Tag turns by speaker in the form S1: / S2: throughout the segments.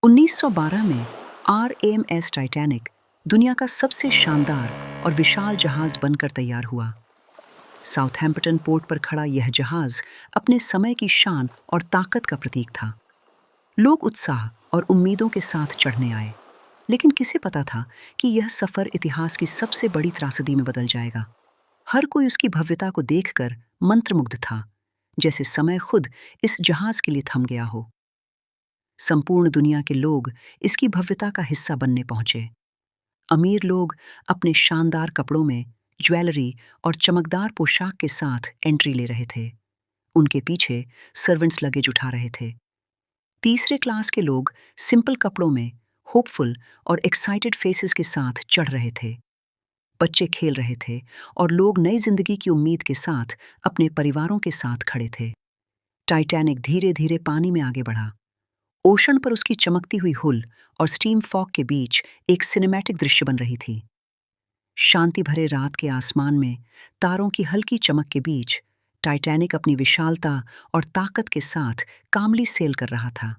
S1: 1912 में RMS Titanic दुनिया का सबसे शानदार और विशाल जहाज बनकर तैयार हुआ। साउथहैम्पटन पोर्ट पर खड़ा यह जहाज अपने समय की शान और ताकत का प्रतीक था। लोग उत्साह और उम्मीदों के साथ चढ़ने आए, लेकिन किसे पता था कि यह सफर इतिहास की सबसे बड़ी त्रासदी में बदल जाएगा। हर कोई उसकी भव्यता को देखकर मंत्रमुग्ध था, जैसे समय खुद इस जहाज के लिए थम गया हो। संपूर्ण दुनिया के लोग इसकी भव्यता का हिस्सा बनने पहुंचे। अमीर लोग अपने शानदार कपड़ों में, ज्वेलरी और चमकदार पोशाक के साथ एंट्री ले रहे थे। उनके पीछे सर्वेंट्स लगेज उठा रहे थे। तीसरे क्लास के लोग सिंपल कपड़ों में, होपफुल और एक्साइटेड फेसेस के साथ चढ़ रहे थे। बच्चे खेल रहे थे और लोग नई जिंदगी की उम्मीद के साथ अपने परिवारों के साथ खड़े थे। टाइटैनिक धीरे धीरे पानी में आगे बढ़ा। ओशन पर उसकी चमकती हुई हुल और स्टीम फॉग के बीच एक सिनेमैटिक दृश्य बन रही थी। शांति भरे रात के आसमान में तारों की हल्की चमक के बीच टाइटैनिक अपनी विशालता और ताकत के साथ कामली सेल कर रहा था।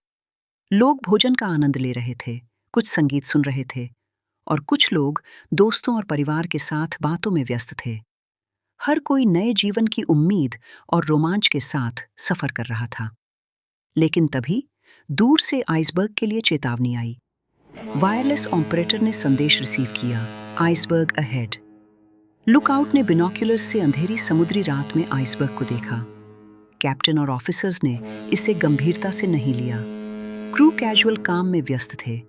S1: लोग भोजन का आनंद ले रहे थे, कुछ संगीत सुन रहे थे और कुछ लोग दोस्तों और परिवार के साथ बातों में व्यस्त थे। हर कोई नए जीवन की उम्मीद और रोमांच के साथ सफर कर रहा था। लेकिन तभी दूर से आइसबर्ग के लिए चेतावनी आई। वायरलेस ऑपरेटर ने संदेश रिसीव किया, आइसबर्ग अहेड। लुकआउट ने बिनोक्यूलर्स से अंधेरी समुद्री रात में आइसबर्ग को देखा। कैप्टन और ऑफिसर्स ने इसे गंभीरता से नहीं लिया। क्रू कैजुअल काम में व्यस्त थे,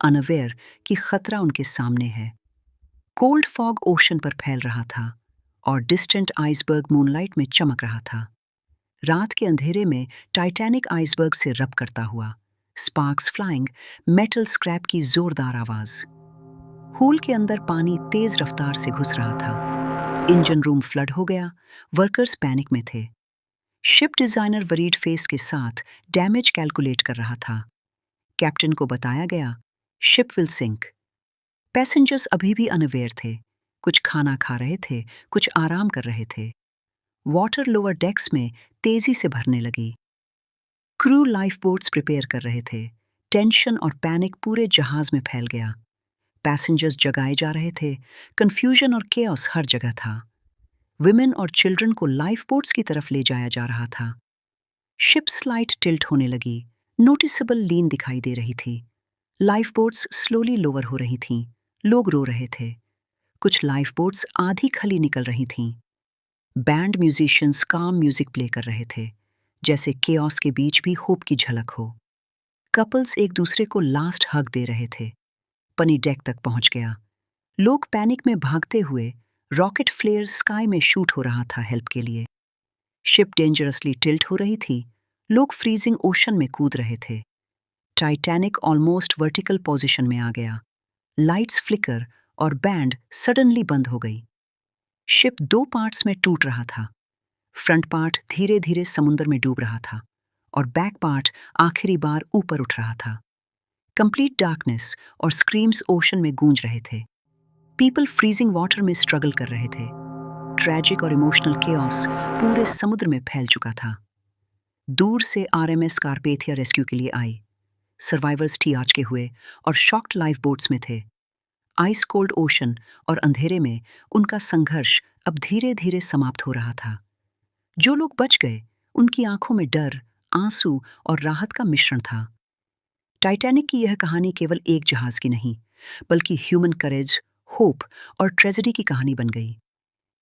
S1: अनअवेयर कि खतरा उनके सामने है। कोल्ड फॉग ओशन पर फैल रहा था और डिस्टेंट आइसबर्ग मूनलाइट में चमक रहा था। रात के अंधेरे में टाइटैनिक आइसबर्ग से रब करता हुआ, स्पार्क्स फ्लाइंग, मेटल स्क्रैप की जोरदार आवाज। होल के अंदर पानी तेज रफ्तार से घुस रहा था। इंजन रूम फ्लड हो गया, वर्कर्स पैनिक में थे। शिप डिजाइनर वरीड फेस के साथ डैमेज कैलकुलेट कर रहा था। कैप्टन को बताया गया, शिप विल सिंक। पैसेंजर्स अभी भी अनअवेयर थे, कुछ खाना खा रहे थे, कुछ आराम कर रहे थे। वाटर लोअर डेक्स में तेजी से भरने लगी। क्रू लाइफ बोट्स प्रिपेयर कर रहे थे। टेंशन और पैनिक पूरे जहाज में फैल गया। पैसेंजर्स जगाए जा रहे थे, कंफ्यूजन और केओस हर जगह था। विमेन और चिल्ड्रन को लाइफ बोट्स की तरफ ले जाया जा रहा था। शिप स्लाइड टिल्ट होने लगी, नोटिसेबल लीन दिखाई दे रही थी। लाइफ बोट्स स्लोली लोअर हो रही थीं। लोग रो रहे थे। कुछ लाइफ बोट्स आधी खली निकल रही थीं। बैंड म्यूजिशियंस काम म्यूजिक प्ले कर रहे थे, जैसे केओस के बीच भी होप की झलक हो। कपल्स एक दूसरे को लास्ट हग दे रहे थे। पनी डेक तक पहुंच गया। लोग पैनिक में भागते हुए, रॉकेट फ्लेयर स्काई में शूट हो रहा था हेल्प के लिए। शिप डेंजरसली टिल्ट हो रही थी। लोग फ्रीजिंग ओशन में कूद रहे थे। टाइटैनिक ऑलमोस्ट वर्टिकल पोजीशन में आ गया। लाइट्स फ्लिकर और बैंड सडनली बंद हो गई। शिप दो पार्ट्स में टूट रहा था। फ्रंट पार्ट धीरे धीरे समुद्र में डूब रहा था और बैक पार्ट आखिरी बार ऊपर उठ रहा था। कंप्लीट डार्कनेस और स्क्रीम्स ओशन में गूंज रहे थे। पीपल फ्रीजिंग वाटर में स्ट्रगल कर रहे थे। ट्रैजिक और इमोशनल केओस पूरे समुद्र में फैल चुका था। दूर से आरएमएस कारपेथिया रेस्क्यू के लिए आई। सर्वाइवर्स टी के हुए और शॉक्ड लाइफ बोट्स में थे। आइस कोल्ड ओशन और अंधेरे में उनका संघर्ष अब धीरे धीरे समाप्त हो रहा था। जो लोग बच गए, उनकी आंखों में डर, आंसू और राहत का मिश्रण था। टाइटैनिक की यह कहानी केवल एक जहाज की नहीं, बल्कि ह्यूमन करेज, होप और ट्रेजेडी की कहानी बन गई।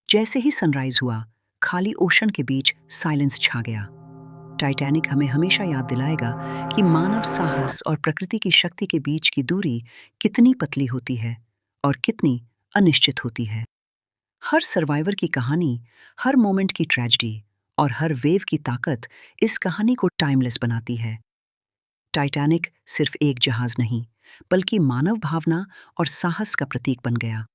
S1: जैसे ही सनराइज हुआ, खाली ओशन के बीच साइलेंस छा गया। टाइटैनिक हमें हमेशा याद दिलाएगा कि मानव साहस और प्रकृति की शक्ति के बीच की दूरी कितनी पतली होती है और कितनी अनिश्चित होती है। हर सर्वाइवर की कहानी, हर मोमेंट की ट्रेजेडी और हर वेव की ताकत इस कहानी को टाइमलेस बनाती है। टाइटैनिक सिर्फ एक जहाज नहीं, बल्कि मानव भावना और साहस का प्रतीक बन गया।